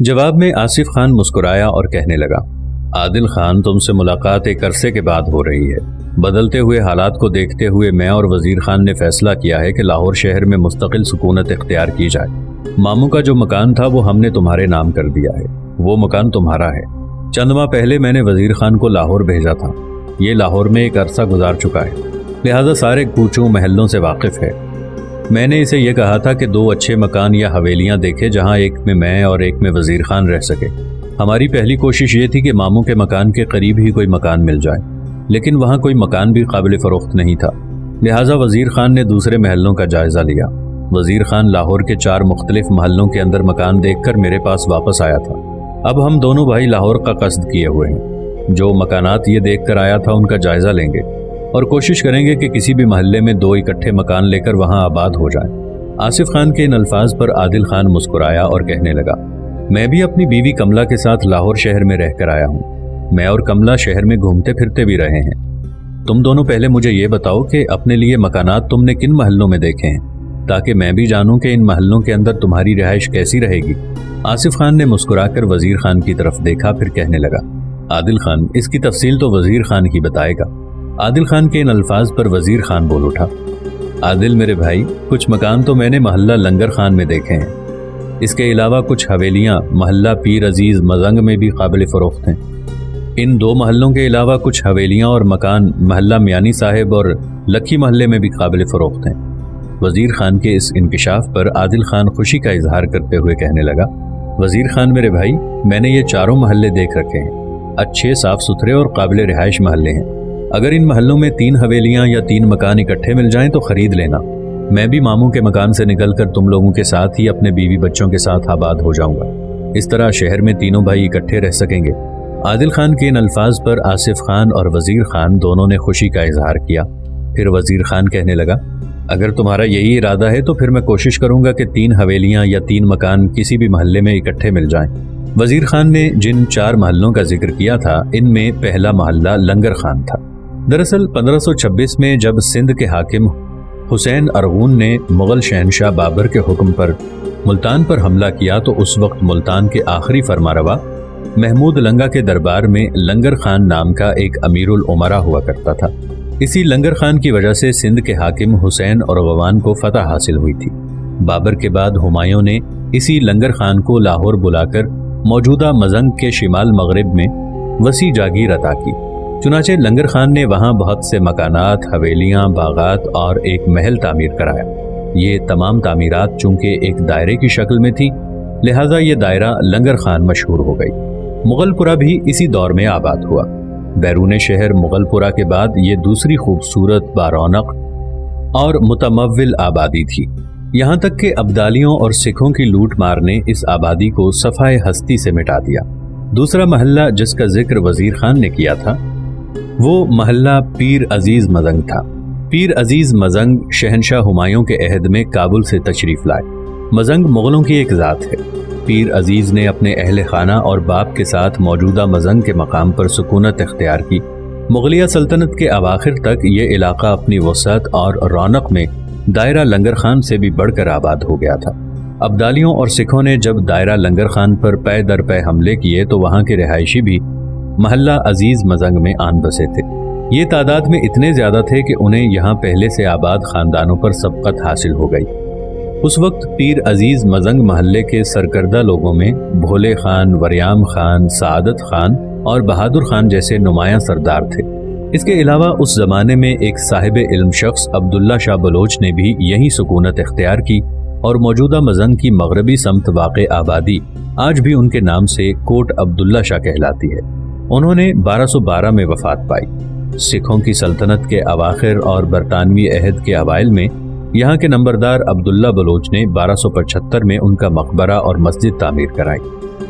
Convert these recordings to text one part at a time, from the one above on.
جواب میں آصف خان مسکرایا اور کہنے لگا، عادل خان، تم سے ملاقات ایک عرصے کے بعد ہو رہی ہے۔ بدلتے ہوئے حالات کو دیکھتے ہوئے میں اور وزیر خان نے فیصلہ کیا ہے کہ لاہور شہر میں مستقل سکونت اختیار کی جائے۔ ماموں کا جو مکان تھا وہ ہم نے تمہارے نام کر دیا ہے، وہ مکان تمہارا ہے۔ چند ماہ پہلے میں نے وزیر خان کو لاہور بھیجا تھا، یہ لاہور میں ایک عرصہ گزار چکا ہے، لہذا سارے کوچوں محلوں سے واقف ہے۔ میں نے اسے یہ کہا تھا کہ 2 اچھے مکان یا حویلیاں دیکھے جہاں ایک میں اور ایک میں وزیر خان رہ سکے۔ ہماری پہلی کوشش یہ تھی کہ ماموں کے مکان کے قریب ہی کوئی مکان مل جائے، لیکن وہاں کوئی مکان بھی قابل فروخت نہیں تھا، لہٰذا وزیر خان نے دوسرے محلوں کا جائزہ لیا۔ وزیر خان لاہور کے 4 مختلف محلوں کے اندر مکان دیکھ کر میرے پاس واپس آیا تھا۔ اب ہم دونوں بھائی لاہور کا قصد کیے ہوئے ہیں، جو مکانات یہ دیکھ کر آیا تھا ان کا جائزہ لیں گے اور کوشش کریں گے کہ کسی بھی محلے میں 2 اکٹھے مکان لے کر وہاں آباد ہو جائیں۔ آصف خان کے ان الفاظ پر عادل خان مسکرایا اور کہنے لگا، میں بھی اپنی بیوی کملا کے ساتھ لاہور شہر میں رہ کر آیا ہوں۔ میں اور کملا شہر میں گھومتے پھرتے بھی رہے ہیں۔ تم دونوں پہلے مجھے یہ بتاؤ کہ اپنے لیے مکانات تم نے کن محلوں میں دیکھے ہیں، تاکہ میں بھی جانوں کہ ان محلوں کے اندر تمہاری رہائش کیسی رہے گی۔ آصف خان نے مسکرا کر وزیر خان کی طرف دیکھا، پھر کہنے لگا، عادل خان، اس کی تفصیل تو وزیر خان ہی بتائے گا۔ عادل خان کے ان الفاظ پر وزیر خان بول اٹھا، عادل میرے بھائی، کچھ مکان تو میں نے محلہ لنگر خان میں دیکھے ہیں، اس کے علاوہ کچھ حویلیاں محلہ پیر عزیز مزنگ میں بھی قابل فروخت ہیں۔ ان 2 محلوں کے علاوہ کچھ حویلیاں اور مکان محلہ میانی صاحب اور لکھی محلے میں بھی قابل فروخت ہیں۔ وزیر خان کے اس انکشاف پر عادل خان خوشی کا اظہار کرتے ہوئے کہنے لگا، وزیر خان میرے بھائی، میں نے یہ 4 محلے دیکھ رکھے ہیں، اچھے صاف ستھرے اور قابل رہائش محلے ہیں۔ اگر ان محلوں میں 3 حویلیاں یا 3 مکان اکٹھے مل جائیں تو خرید لینا، میں بھی ماموں کے مکان سے نکل کر تم لوگوں کے ساتھ ہی اپنے بیوی بچوں کے ساتھ آباد ہو جاؤں گا، اس طرح شہر میں تینوں بھائی اکٹھے رہ سکیں گے۔ عادل خان کے ان الفاظ پر آصف خان اور وزیر خان دونوں نے خوشی کا اظہار کیا۔ پھر وزیر خان کہنے لگا، اگر تمہارا یہی ارادہ ہے تو پھر میں کوشش کروں گا کہ 3 حویلیاں یا 3 مکان کسی بھی محلے میں اکٹھے مل جائیں۔ وزیر خان نے جن 4 محلوں کا ذکر کیا تھا ان میں پہلا محلہ لنگر خان تھا۔ دراصل 1526 میں جب سندھ کے حاکم حسین ارغون نے مغل شہنشاہ بابر کے حکم پر ملتان پر حملہ کیا تو اس وقت ملتان کے آخری فرمانروا محمود لنگا کے دربار میں لنگر خان نام کا ایک امیر الامراء ہوا کرتا تھا۔ اسی لنگر خان کی وجہ سے سندھ کے حاکم حسین اور غوان کو فتح حاصل ہوئی تھی۔ بابر کے بعد ہمایوں نے اسی لنگر خان کو لاہور بلا کر موجودہ مزنگ کے شمال مغرب میں وسیع جاگیر عطا کی۔ چنانچہ لنگر خان نے وہاں بہت سے مکانات، حویلیاں، باغات اور ایک محل تعمیر کرایا۔ یہ تمام تعمیرات چونکہ ایک دائرے کی شکل میں تھی، لہٰذا یہ دائرہ لنگر خان مشہور ہو گئی۔ مغل پورہ بھی اسی دور میں آباد ہوا۔ بیرون شہر مغل پورہ کے بعد یہ دوسری خوبصورت، بارونق اور متمول آبادی تھی، یہاں تک کہ ابدالیوں اور سکھوں کی لوٹ مار نے اس آبادی کو صفحۂ ہستی سے مٹا دیا۔ دوسرا محلہ جس کا ذکر وزیر خان نے کیا تھا وہ محلہ پیر عزیز مزنگ تھا۔ پیر عزیز مزنگ شہنشاہ ہمایوں کے عہد میں کابل سے تشریف لائے۔ مزنگ مغلوں کی ایک ذات ہے۔ پیر عزیز نے اپنے اہل خانہ اور باپ کے ساتھ موجودہ مزنگ کے مقام پر سکونت اختیار کی۔ مغلیہ سلطنت کے اواخر تک یہ علاقہ اپنی وسعت اور رونق میں دائرہ لنگر خان سے بھی بڑھ کر آباد ہو گیا تھا۔ ابدالیوں اور سکھوں نے جب دائرہ لنگر خان پر پے در پے حملے کیے تو وہاں کے رہائشی بھی محلہ عزیز مزنگ میں آن بسے تھے۔ یہ تعداد میں اتنے زیادہ تھے کہ انہیں یہاں پہلے سے آباد خاندانوں پر سبقت حاصل ہو گئی۔ اس وقت پیر عزیز مزنگ محلے کے سرکردہ لوگوں میں بھولے خان، وریام خان، سعادت خان اور بہادر خان جیسے نمایاں سردار تھے۔ اس کے علاوہ اس زمانے میں ایک صاحب علم شخص عبداللہ شاہ بلوچ نے بھی یہی سکونت اختیار کی اور موجودہ مزنگ کی مغربی سمت واقع آبادی آج بھی ان کے نام سے کوٹ عبداللہ شاہ کہلاتی ہے۔ انہوں نے 1212 میں وفات پائی۔ سکھوں کی سلطنت کے اواخر اور برطانوی عہد کے اوائل میں یہاں کے نمبردار عبداللہ بلوچ نے 1275 میں ان کا مقبرہ اور مسجد تعمیر کرائی۔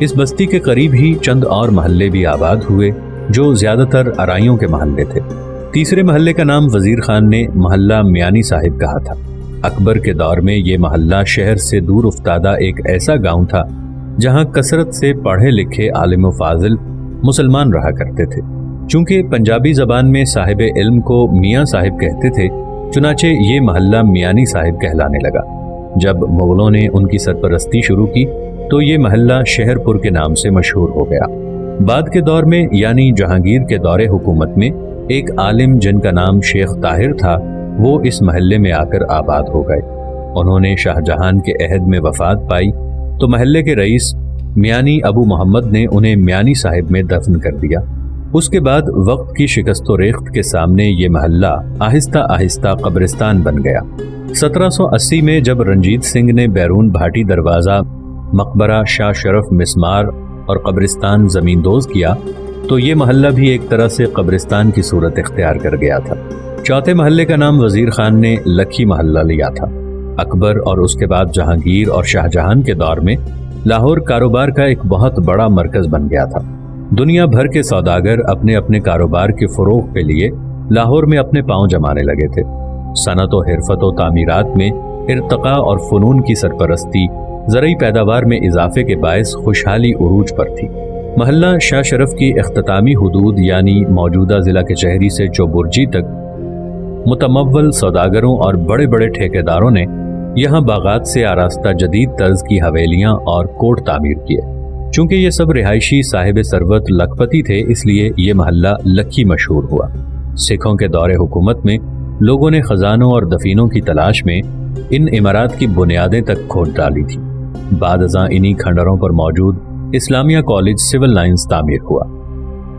اس بستی کے قریب ہی چند اور محلے بھی آباد ہوئے جو زیادہ تر ارائیوں کے محلے تھے۔ تیسرے محلے کا نام وزیر خان نے محلہ میانی صاحب کہا تھا۔ اکبر کے دور میں یہ محلہ شہر سے دور افتادہ ایک ایسا گاؤں تھا جہاں کثرت سے پڑھے لکھے عالم و فاضل مسلمان رہا کرتے تھے۔ چونکہ پنجابی زبان میں صاحب علم کو میاں صاحب کہتے تھے، چنانچہ یہ محلہ میانی صاحب کہلانے لگا۔ جب مغلوں نے ان کی سرپرستی شروع کی تو یہ محلہ شہر پور کے نام سے مشہور ہو گیا۔ بعد کے دور میں یعنی جہانگیر کے دور حکومت میں ایک عالم جن کا نام شیخ طاہر تھا، وہ اس محلے میں آ کر آباد ہو گئے۔ انہوں نے شاہ جہان کے عہد میں وفات پائی تو محلے کے رئیس میانی ابو محمد نے انہیں میانی صاحب میں دفن کر دیا۔ اس کے بعد وقت کی شکست و ریخت کے سامنے یہ محلہ آہستہ آہستہ قبرستان بن گیا۔ 1780 میں جب رنجیت سنگھ نے بیرون بھاٹی دروازہ، مقبرہ، شاہ شرف مسمار اور قبرستان زمیندوز کیا تو یہ محلہ بھی ایک طرح سے قبرستان کی صورت اختیار کر گیا تھا۔ چوتھے محلے کا نام وزیر خان نے لکھی محلہ لیا تھا۔ اکبر اور اس کے بعد جہانگیر اور شاہ جہان کے دور میں لاہور کاروبار کا ایک بہت بڑا مرکز بن گیا تھا۔ دنیا بھر کے سوداگر اپنے اپنے کاروبار کے فروغ کے لیے لاہور میں اپنے پاؤں جمانے لگے تھے۔ صنعت و حرفت و تعمیرات میں ارتقاء اور فنون کی سرپرستی زرعی پیداوار میں اضافے کے باعث خوشحالی عروج پر تھی۔ محلہ شاہ شرف کی اختتامی حدود یعنی موجودہ ضلع کچہری سے چوبرجی تک متمول سوداگروں اور بڑے بڑے ٹھیکیداروں نے یہاں باغات سے آراستہ جدید طرز کی حویلیاں اور کوٹ تعمیر کیے۔ چونکہ یہ سب رہائشی صاحب ثروت لکھپتی تھے، اس لیے یہ محلہ لکھی مشہور ہوا۔ سکھوں کے دور حکومت میں لوگوں نے خزانوں اور دفینوں کی تلاش میں ان عمارات کی بنیادیں تک کھود ڈالی تھی۔ بعد ازاں انہی کھنڈروں پر موجود اسلامیہ کالج سول لائنز تعمیر ہوا۔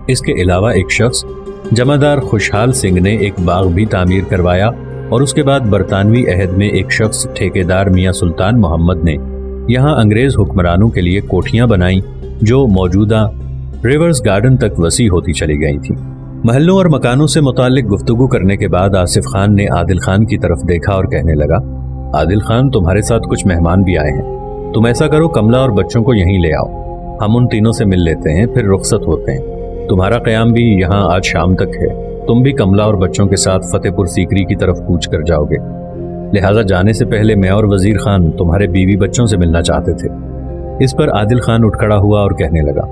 اس کے علاوہ ایک شخص جمعدار خوشحال سنگھ نے ایک باغ بھی تعمیر کروایا، اور اس کے بعد برطانوی عہد میں ایک شخص ٹھیکیدار میاں سلطان محمد نے یہاں انگریز حکمرانوں کے لیے کوٹھیاں بنائیں جو موجودہ ریورز گارڈن تک وسیع ہوتی چلی گئی تھیں۔ محلوں اور مکانوں سے متعلق گفتگو کرنے کے بعد آصف خان نے عادل خان کی طرف دیکھا اور کہنے لگا، عادل خان، تمہارے ساتھ کچھ مہمان بھی آئے ہیں، تم ایسا کرو کملا اور بچوں کو یہیں لے آؤ، ہم ان تینوں سے مل لیتے ہیں، پھر رخصت ہوتے ہیں۔ تمہارا قیام بھی یہاں آج شام تک ہے، تم بھی کملا اور بچوں کے ساتھ فتح پور سیکری کی طرف کوچ کر جاؤ گے، لہٰذا جانے سے پہلے میں اور وزیر خان تمہارے بیوی بچوں سے ملنا چاہتے تھے۔ اس پر عادل خان اٹھ کھڑا ہوا اور کہنے لگا،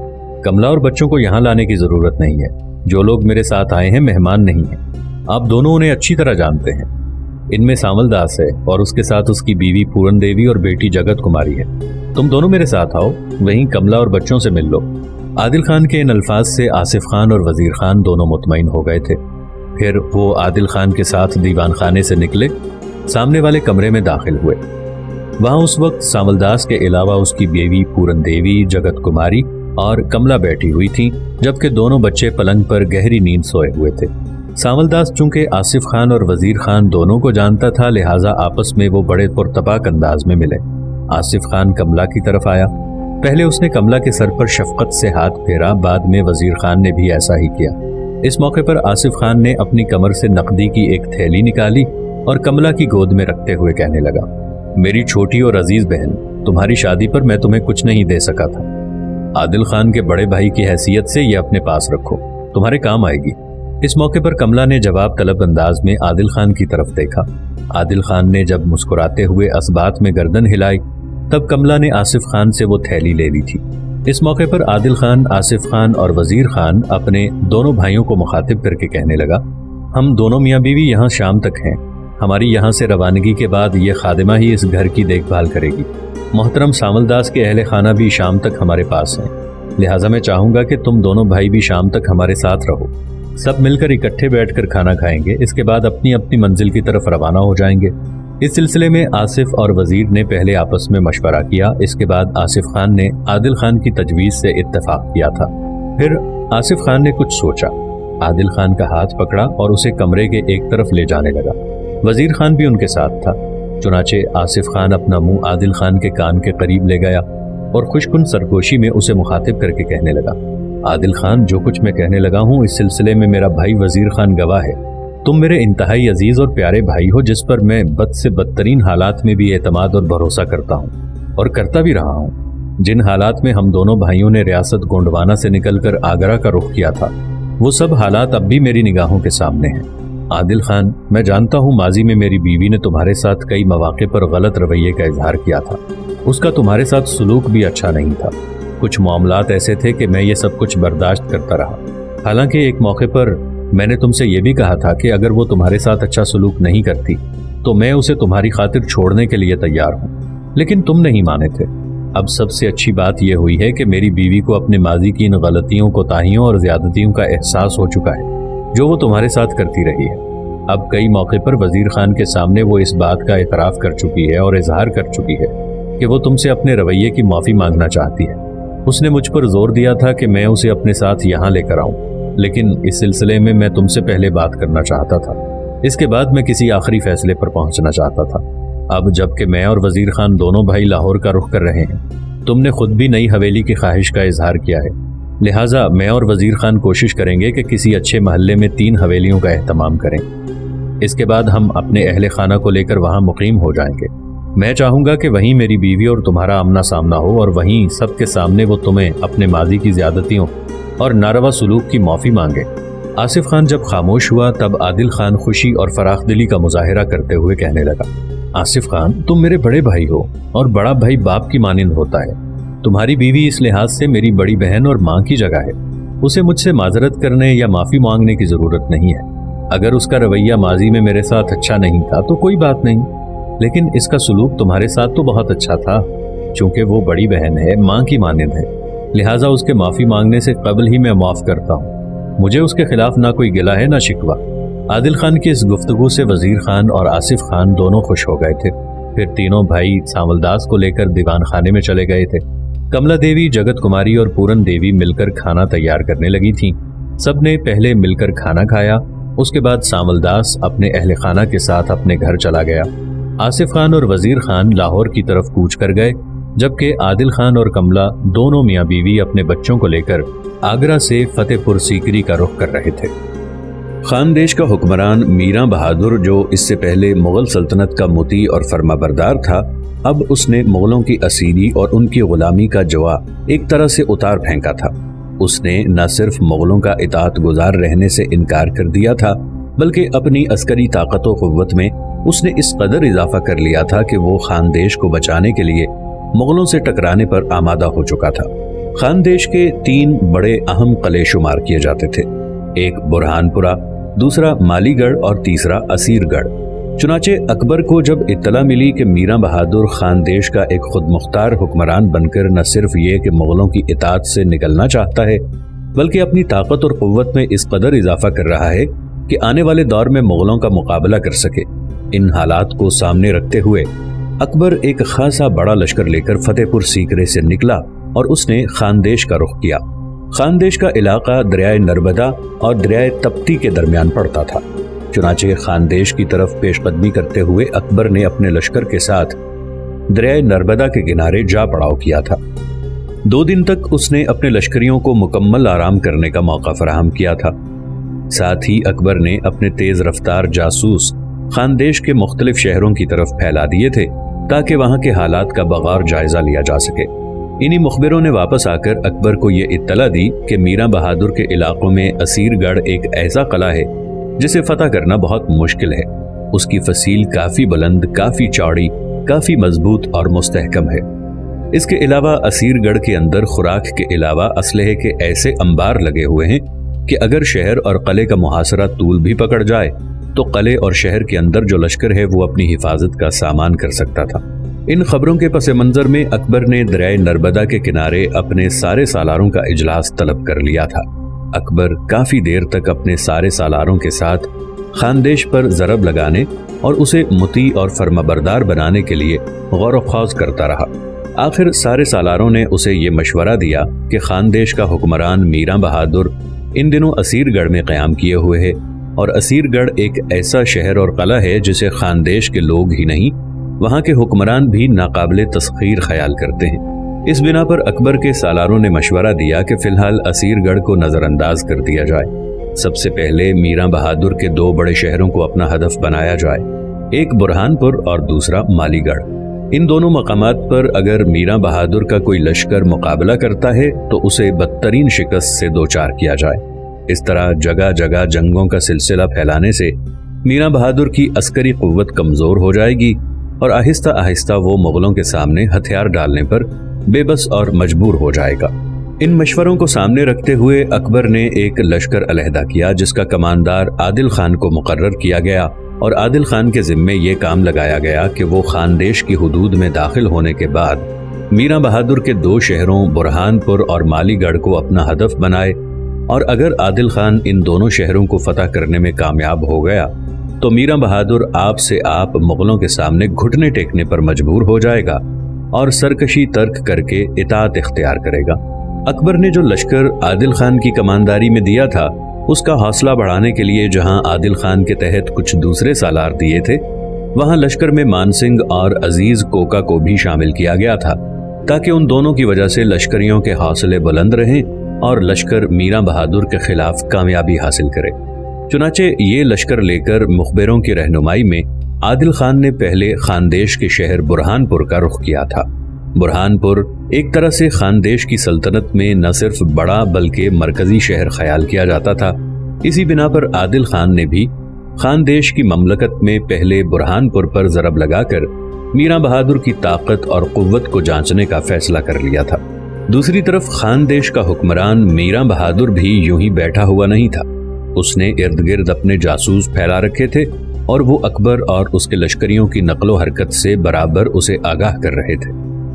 کملا اور بچوں کو یہاں لانے کی ضرورت نہیں ہے، جو لوگ میرے ساتھ آئے ہیں مہمان نہیں ہیں، آپ دونوں انہیں اچھی طرح جانتے ہیں۔ ان میں سامل داس ہے اور اس کے ساتھ اس کی بیوی پورن دیوی اور بیٹی جگت کماری ہے، تم دونوں میرے ساتھ آؤ، وہیں کملا اور بچوں سے مل لو۔ عادل خان کے ان الفاظ سے آصف خان اور وزیر خان دونوں مطمئن ہو گئے تھے۔ پھر وہ عادل خان کے ساتھ دیوان خانے سے نکلے، سامنے والے کمرے میں داخل ہوئے۔ وہاں اس وقت سامل داس کے علاوہ اس کی بیوی پورن دیوی، جگت کماری اور کملا بیٹھی ہوئی تھیں، جبکہ دونوں بچے پلنگ پر گہری نیند سوئے ہوئے تھے۔ سامل داس چونکہ آصف خان اور وزیر خان دونوں کو جانتا تھا، لہٰذا آپس میں وہ بڑے پرتپاک انداز میں ملے۔ آصف خان کملا کی طرف آیا، پہلے اس نے کملا کے سر پر شفقت سے ہاتھ پھیرا، بعد میں وزیر خان نے بھی ایسا ہی کیا۔ اس موقع پر آصف خان نے اپنی کمر سے نقدی کی ایک تھیلی نکالی اور کملا کی گود میں رکھتے ہوئے کہنے لگا، میری چھوٹی اور عزیز بہن، تمہاری شادی پر میں تمہیں کچھ نہیں دے سکا تھا، عادل خان کے بڑے بھائی کی حیثیت سے یہ اپنے پاس رکھو، تمہارے کام آئے گی۔ اس موقع پر کملا نے جواب طلب انداز میں عادل خان کی طرف دیکھا۔ عادل خان نے جب مسکراتے ہوئے اسبات میں گردن ہلائی، تب کملا نے آصف خان سے وہ تھیلی لے لی تھی۔ اس موقع پر عادل خان، آصف خان اور وزیر خان اپنے دونوں بھائیوں کو مخاطب کر کے کہنے لگا، ہم دونوں میاں بیوی یہاں شام تک ہیں، ہماری یہاں سے روانگی کے بعد یہ خادمہ ہی اس گھر کی دیکھ بھال کرے گی۔ محترم سامل داس کے اہل خانہ بھی شام تک ہمارے پاس ہیں، لہٰذا میں چاہوں گا کہ تم دونوں بھائی بھی شام تک ہمارے ساتھ رہو، سب مل کر اکٹھے بیٹھ کر کھانا کھائیں گے، اس کے بعد اپنی اپنی منزل کی طرف روانہ ہو جائیں گے۔ اس سلسلے میں آصف اور وزیر نے پہلے آپس میں مشورہ کیا، اس کے بعد آصف خان نے عادل خان کی تجویز سے اتفاق کیا تھا۔ پھر آصف خان نے کچھ سوچا، عادل خان کا ہاتھ پکڑا اور اسے کمرے کے ایک طرف لے جانے لگا۔ وزیر خان بھی ان کے ساتھ تھا، چنانچہ آصف خان اپنا منہ عادل خان کے کان کے قریب لے گیا اور خوشکن سرگوشی میں اسے مخاطب کر کے کہنے لگا، عادل خان، جو کچھ میں کہنے لگا ہوں اس سلسلے میں میرا بھائی وزیر خان گواہ ہے، تم میرے انتہائی عزیز اور پیارے بھائی ہو، جس پر میں بد سے بدترین حالات میں بھی اعتماد اور بھروسہ کرتا ہوں اور کرتا بھی رہا ہوں۔ جن حالات میں ہم دونوں بھائیوں نے ریاست گونڈوانا سے نکل کر آگرہ کا رخ کیا تھا، وہ سب حالات اب بھی میری نگاہوں کے سامنے ہیں۔ عادل خان، میں جانتا ہوں ماضی میں میری بیوی نے تمہارے ساتھ کئی مواقع پر غلط رویے کا اظہار کیا تھا، اس کا تمہارے ساتھ سلوک بھی اچھا نہیں تھا، کچھ معاملات ایسے تھے کہ میں یہ سب کچھ برداشت کرتا رہا۔ حالانکہ ایک موقع پر میں نے تم سے یہ بھی کہا تھا کہ اگر وہ تمہارے ساتھ اچھا سلوک نہیں کرتی تو میں اسے تمہاری خاطر چھوڑنے کے لیے تیار ہوں، لیکن تم نہیں مانے تھے۔ اب سب سے اچھی بات یہ ہوئی ہے کہ میری بیوی کو اپنے ماضی کی ان غلطیوں کوتاہیوں اور زیادتیوں کا احساس ہو چکا ہے جو وہ تمہارے ساتھ کرتی رہی ہے۔ اب کئی موقع پر وزیر خان کے سامنے وہ اس بات کا اعتراف کر چکی ہے اور اظہار کر چکی ہے کہ وہ تم سے اپنے رویے کی معافی مانگنا چاہتی ہے۔ اس نے مجھ پر زور دیا تھا کہ میں اسے اپنے ساتھ یہاں لے کر آؤں، لیکن اس سلسلے میں تم سے پہلے بات کرنا چاہتا تھا۔ اس کے بعد میں کسی آخری فیصلے پر پہنچنا چاہتا تھا۔ اب جب کہ میں اور وزیر خان دونوں بھائی لاہور کا رخ کر رہے ہیں، تم نے خود بھی نئی حویلی کی خواہش کا اظہار کیا ہے، لہٰذا میں اور وزیر خان کوشش کریں گے کہ کسی اچھے محلے میں 3 حویلیوں کا اہتمام کریں۔ اس کے بعد ہم اپنے اہل خانہ کو لے کر وہاں مقیم ہو جائیں گے۔ میں چاہوں گا کہ وہیں میری بیوی اور تمہارا آمنا سامنا ہو، اور وہیں سب کے سامنے وہ تمہیں اپنے ماضی کی زیادتیوں اور ناروا سلوک کی معافی مانگے۔ آصف خان جب خاموش ہوا تب عادل خان خوشی اور فراخ دلی کا مظاہرہ کرتے ہوئے کہنے لگا، آصف خان، تم میرے بڑے بھائی ہو اور بڑا بھائی باپ کی مانند ہوتا ہے۔ تمہاری بیوی اس لحاظ سے میری بڑی بہن اور ماں کی جگہ ہے۔ اسے مجھ سے معذرت کرنے یا معافی مانگنے کی ضرورت نہیں ہے۔ اگر اس کا رویہ ماضی میں میرے ساتھ اچھا نہیں تھا تو کوئی بات نہیں، لیکن اس کا سلوک تمہارے ساتھ تو بہت اچھا تھا۔ چونکہ وہ بڑی بہن ہے، ماں کی مانند ہے، لہٰذا اس کے معافی مانگنے سے قبل ہی میں معاف کرتا ہوں۔ مجھے اس کے خلاف نہ کوئی گلہ ہے نہ شکوہ۔ عادل خان کی اس گفتگو سے وزیر خان اور آصف خان دونوں خوش ہو گئے تھے۔ پھر تینوں بھائی سانول داس کو لے کر دیوان خانے میں چلے گئے تھے۔ کملا دیوی، جگت کماری اور پورن دیوی مل کر کھانا تیار کرنے لگی تھیں۔ سب نے پہلے مل کر کھانا کھایا، اس کے بعد سانول داس اپنے اہل خانہ کے ساتھ اپنے گھر چلا گیا۔ آصف خان اور وزیر خان لاہور کی طرف کوچ کر گئے، جبکہ عادل خان اور کملا دونوں میاں بیوی اپنے بچوں کو لے کر آگرہ سے فتح پور سیکری کا رخ کر رہے تھے۔ خاندیش کا حکمران میراں بہادر، جو اس سے پہلے مغل سلطنت کا مطیع اور فرما بردار تھا، اب اس نے مغلوں کی اسیری اور ان کی غلامی کا جوا ایک طرح سے اتار پھینکا تھا۔ اس نے نہ صرف مغلوں کا اطاعت گزار رہنے سے انکار کر دیا تھا، بلکہ اپنی عسکری طاقت و قوت میں اس نے اس قدر اضافہ کر لیا تھا کہ وہ خاندیش کو بچانے کے لیے مغلوں سے ٹکرانے پر آمادہ ہو چکا تھا۔ خاندیش کے 3 بڑے اہم قلعے شمار کیے جاتے تھے، ایک برہان پورہ، دوسرا مالی گڑھ اور تیسرا اسیر گڑھ۔ چنانچہ اکبر کو جب اطلاع ملی کہ میراں بہادر خاندیش کا ایک خود مختار حکمران بن کر نہ صرف یہ کہ مغلوں کی اطاعت سے نکلنا چاہتا ہے، بلکہ اپنی طاقت اور قوت میں اس قدر اضافہ کر رہا ہے کہ آنے والے دور میں مغلوں کا مقابلہ کر سکے، ان حالات کو سامنے رکھتے ہوئے اکبر ایک خاصا بڑا لشکر لے کر فتح پور سیکرے سے نکلا اور اس نے خاندیش کا رخ کیا۔ خاندیش کا علاقہ دریائے نرمدا اور دریائے تپتی کے درمیان پڑتا تھا۔ چنانچہ خاندیش کی طرف پیش قدمی کرتے ہوئے اکبر نے اپنے لشکر کے ساتھ دریائے نرمدا کے کنارے جا پڑاؤ کیا تھا۔ 2 دن تک اس نے اپنے لشکریوں کو مکمل آرام کرنے کا موقع فراہم کیا تھا۔ ساتھ ہی اکبر نے اپنے تیز رفتار جاسوس خاندیش کے مختلف شہروں کی طرف پھیلا دیے تھے تاکہ وہاں کے حالات کا بغور جائزہ لیا جا سکے۔ انہی مخبروں نے واپس آ کر اکبر کو یہ اطلاع دی کہ میراں بہادر کے علاقوں میں اسیر گڑھ ایک ایسا قلعہ ہے جسے فتح کرنا بہت مشکل ہے۔ اس کی فصیل کافی بلند، کافی چوڑی، کافی مضبوط اور مستحکم ہے۔ اس کے علاوہ اسیر گڑھ کے اندر خوراک کے علاوہ اسلحے کے ایسے انبار لگے ہوئے ہیں کہ اگر شہر اور قلعے کا محاصرہ طول بھی پکڑ جائے تو قلعے اور شہر کے اندر جو لشکر ہے وہ اپنی حفاظت کا سامان کر سکتا تھا۔ ان خبروں کے پس منظر میں اکبر نے دریائے نرمدا کے کنارے اپنے سارے سالاروں کا اجلاس طلب کر لیا تھا۔ اکبر کافی دیر تک اپنے سارے سالاروں کے ساتھ خاندیش پر ضرب لگانے اور اسے مطیع اور فرمانبردار بنانے کے لیے غور و خوض کرتا رہا۔ آخر سارے سالاروں نے اسے یہ مشورہ دیا کہ خاندیش کا حکمران میراں بہادر ان دنوں اسیر گڑھ میں قیام کیے ہوئے ہے، اور اسیر گڑھ ایک ایسا شہر اور قلعہ ہے جسے خاندیش کے لوگ ہی نہیں، وہاں کے حکمران بھی ناقابل تسخیر خیال کرتے ہیں۔ اس بنا پر اکبر کے سالاروں نے مشورہ دیا کہ فی الحال اسیر گڑھ کو نظر انداز کر دیا جائے۔ سب سے پہلے میراں بہادر کے 2 بڑے شہروں کو اپنا ہدف بنایا جائے، ایک برہان پور اور دوسرا مالی گڑھ۔ ان دونوں مقامات پر اگر میراں بہادر کا کوئی لشکر مقابلہ کرتا ہے تو اسے بدترین شکست سے دوچار کیا جائے۔ اس طرح جگہ جگہ جنگوں کا سلسلہ پھیلانے سے میراں بہادر کی عسکری قوت کمزور ہو جائے گی اور آہستہ آہستہ وہ مغلوں کے سامنے ہتھیار ڈالنے پر بے بس اور مجبور ہو جائے گا۔ ان مشوروں کو سامنے رکھتے ہوئے اکبر نے ایک لشکر علیحدہ کیا جس کا کماندار عادل خان کو مقرر کیا گیا، اور عادل خان کے ذمے یہ کام لگایا گیا کہ وہ خاندیش کی حدود میں داخل ہونے کے بعد میراں بہادر کے 2 شہروں برہان پور اور مالی گڑھ کو اپنا ہدف بنائے، اور اگر عادل خان ان دونوں شہروں کو فتح کرنے میں کامیاب ہو گیا تو میراں بہادر آپ سے آپ مغلوں کے سامنے گھٹنے ٹیکنے پر مجبور ہو جائے گا اور سرکشی ترک کر کے اطاعت اختیار کرے گا۔ اکبر نے جو لشکر عادل خان کی کمانداری میں دیا تھا، اس کا حوصلہ بڑھانے کے لیے جہاں عادل خان کے تحت کچھ دوسرے سالار دیے تھے، وہاں لشکر میں مان سنگھ اور عزیز کوکا کو بھی شامل کیا گیا تھا، تاکہ ان دونوں کی وجہ سے لشکریوں کے حوصلے بلند رہیں اور لشکر میراں بہادر کے خلاف کامیابی حاصل کرے۔ چنانچہ یہ لشکر لے کر مخبروں کی رہنمائی میں عادل خان نے پہلے خاندیش کے شہر برہان پور کا رخ کیا تھا۔ برہان پور ایک طرح سے خاندیش کی سلطنت میں نہ صرف بڑا بلکہ مرکزی شہر خیال کیا جاتا تھا۔ اسی بنا پر عادل خان نے بھی خاندیش کی مملکت میں پہلے برہان پور پر ضرب لگا کر میراں بہادر کی طاقت اور قوت کو جانچنے کا فیصلہ کر لیا تھا۔ دوسری طرف خاندیش کا حکمران میراں بہادر بھی یوں ہی بیٹھا ہوا نہیں تھا۔ اس نے ارد گرد اپنے جاسوس پھیلا رکھے تھے اور وہ اکبر اور اس کے لشکریوں کی نقل و حرکت سے برابر اسے آگاہ کر رہے تھے۔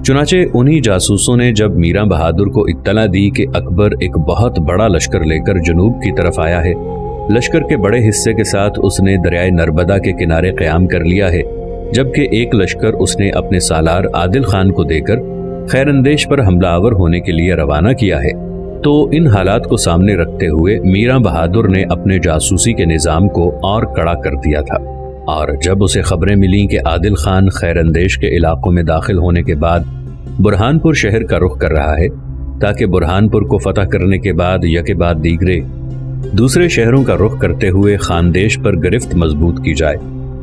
چنانچہ انہی جاسوسوں نے جب میراں بہادر کو اطلاع دی کہ اکبر ایک بہت بڑا لشکر لے کر جنوب کی طرف آیا ہے، لشکر کے بڑے حصے کے ساتھ اس نے دریائے نربدا کے کنارے قیام کر لیا ہے، جبکہ ایک لشکر اس نے اپنے سالار عادل خان کو دے کر خیر اندیش پر حملہ آور ہونے کے لیے روانہ کیا ہے، تو ان حالات کو سامنے رکھتے ہوئے میراں بہادر نے اپنے جاسوسی کے نظام کو اور کڑا کر دیا تھا، اور جب اسے خبریں ملیں کہ عادل خان خیر اندیش کے علاقوں میں داخل ہونے کے بعد برہان پور شہر کا رخ کر رہا ہے تاکہ برہان پور کو فتح کرنے کے بعد یکے بعد دیگرے دوسرے شہروں کا رخ کرتے ہوئے خاندیش پر گرفت مضبوط کی جائے،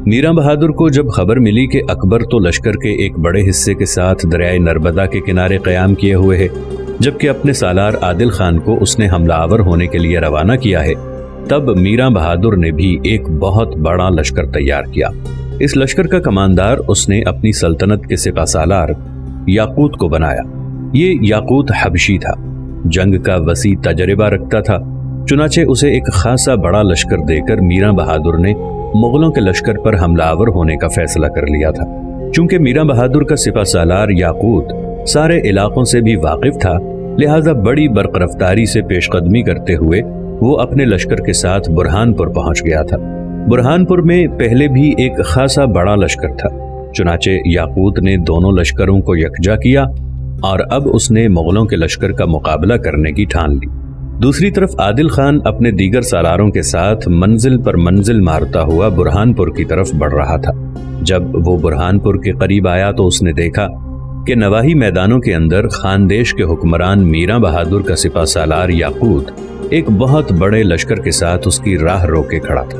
میراں بہادر کو جب خبر ملی کہ اکبر تو لشکر کے ایک بڑے حصے کے ساتھ دریائے نربدا کے کنارے قیام کیے ہوئے ہے، جبکہ اپنے سالار عادل خان کو اس نے حملہ آور ہونے کے لیے روانہ کیا ہے، تب میراں بہادر نے بھی ایک بہت بڑا لشکر تیار کیا۔ اس لشکر کا کماندار اس نے اپنی سلطنت کے سپہ سالار یاقوت کو بنایا۔ یہ یاقوت حبشی تھا، جنگ کا وسیع تجربہ رکھتا تھا، چنانچہ اسے ایک خاصا بڑا لشکر دے کر میراں بہادر نے مغلوں کے لشکر پر حملہ آور ہونے کا فیصلہ کر لیا تھا۔ چونکہ میراں بہادر کا سپہ سالار یاقوت سارے علاقوں سے بھی واقف تھا، لہذا بڑی برق رفتاری سے پیش قدمی کرتے ہوئے وہ اپنے لشکر کے ساتھ برہان پور پہنچ گیا تھا۔ برہان پور میں پہلے بھی ایک خاصا بڑا لشکر تھا، چنانچہ یاقوت نے دونوں لشکروں کو یکجا کیا اور اب اس نے مغلوں کے لشکر کا مقابلہ کرنے کی ٹھان لی۔ دوسری طرف عادل خان اپنے دیگر سالاروں کے ساتھ منزل پر منزل مارتا ہوا برہان پور کی طرف بڑھ رہا تھا۔ جب وہ برہان پور کے قریب آیا تو اس نے دیکھا کہ نواحی میدانوں کے اندر خاندیش کے حکمران میراں بہادر کا سپہ سالار یاقوت ایک بہت بڑے لشکر کے ساتھ اس کی راہ روکے کھڑا تھا۔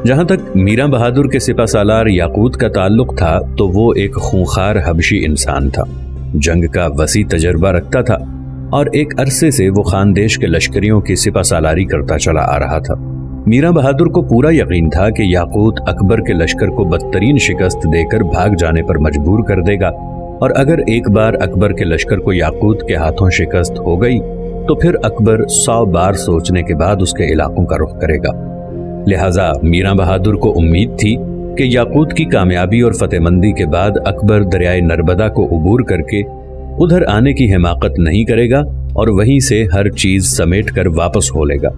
جہاں تک میراں بہادر کے سپہ سالار یاقوت کا تعلق تھا تو وہ ایک خونخوار حبشی انسان تھا، جنگ کا وسیع تجربہ رکھتا تھا اور ایک عرصے سے وہ خاندیش کے لشکریوں کی سپہ سالاری کرتا چلا آ رہا تھا۔ میراں بہادر کو پورا یقین تھا کہ یاقوت اکبر کے لشکر کو بدترین شکست دے کر بھاگ جانے پر مجبور کر دے گا، اور اگر ایک بار اکبر کے لشکر کو یاقوت کے ہاتھوں شکست ہو گئی تو پھر اکبر 100 بار سوچنے کے بعد اس کے علاقوں کا رخ کرے گا۔ لہٰذا میراں بہادر کو امید تھی کہ یاقوت کی کامیابی اور فتح مندی کے بعد اکبر دریائے نربدا کو عبور کر کے ادھر آنے کی حماقت نہیں کرے گا اور وہیں سے ہر چیز سمیٹ کر واپس ہو لے گا۔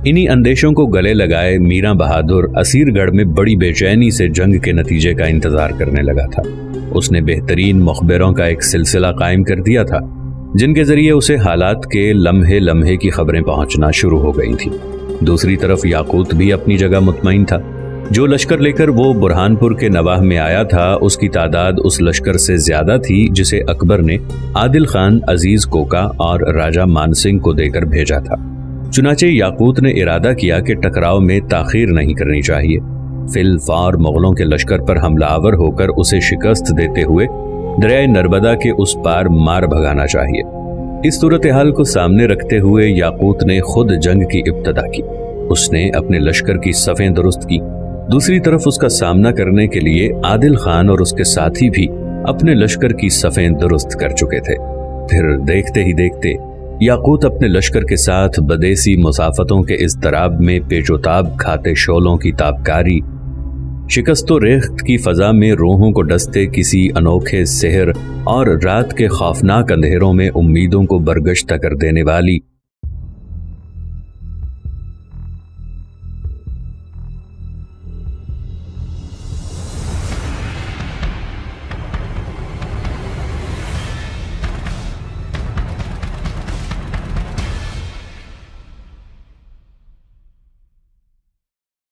انہی اندیشوں کو گلے لگائے میراں بہادر اسیر گڑھ میں بڑی بے چینی سے جنگ کے نتیجے کا انتظار کرنے لگا تھا۔ اس نے بہترین مخبروں کا ایک سلسلہ قائم کر دیا تھا، جن کے ذریعے اسے حالات کے لمحے لمحے کی خبریں پہنچنا شروع ہو گئی تھی۔ دوسری طرف یاقوت بھی اپنی جگہ مطمئن تھا۔ جو لشکر لے کر وہ برہان پور کے نواح میں آیا تھا، اس کی تعداد اس لشکر سے زیادہ تھی جسے اکبر نے عادل خان، عزیز کوکا اور راجہ مان سنگھ کو دے کر بھیجا تھا۔ چنانچہ یاقوت نے ارادہ کیا کہ ٹکراؤ میں تاخیر نہیں کرنی چاہیے، فی الفور مغلوں کے لشکر پر حملہ آور ہو کر اسے شکست دیتے ہوئے دریائے نربدا کے اس پار مار بھگانا چاہیے۔ اس صورتحال کو سامنے رکھتے ہوئے یاقوت نے خود جنگ کی ابتدا کی۔ اس نے اپنے لشکر کی صفیں درست کی۔ دوسری طرف اس کا سامنا کرنے کے لیے عادل خان اور اس کے ساتھی بھی اپنے لشکر کی صفیں درست کر چکے تھے۔ پھر دیکھتے ہی دیکھتے یاقوت اپنے لشکر کے ساتھ بدیسی مسافتوں کے اضطراب میں پیچ و تاب کھاتے شعلوں کی تابکاری شکست و ریخت کی فضا میں روحوں کو ڈستے کسی انوکھے سحر اور رات کے خوفناک اندھیروں میں امیدوں کو برگشتہ کر دینے والی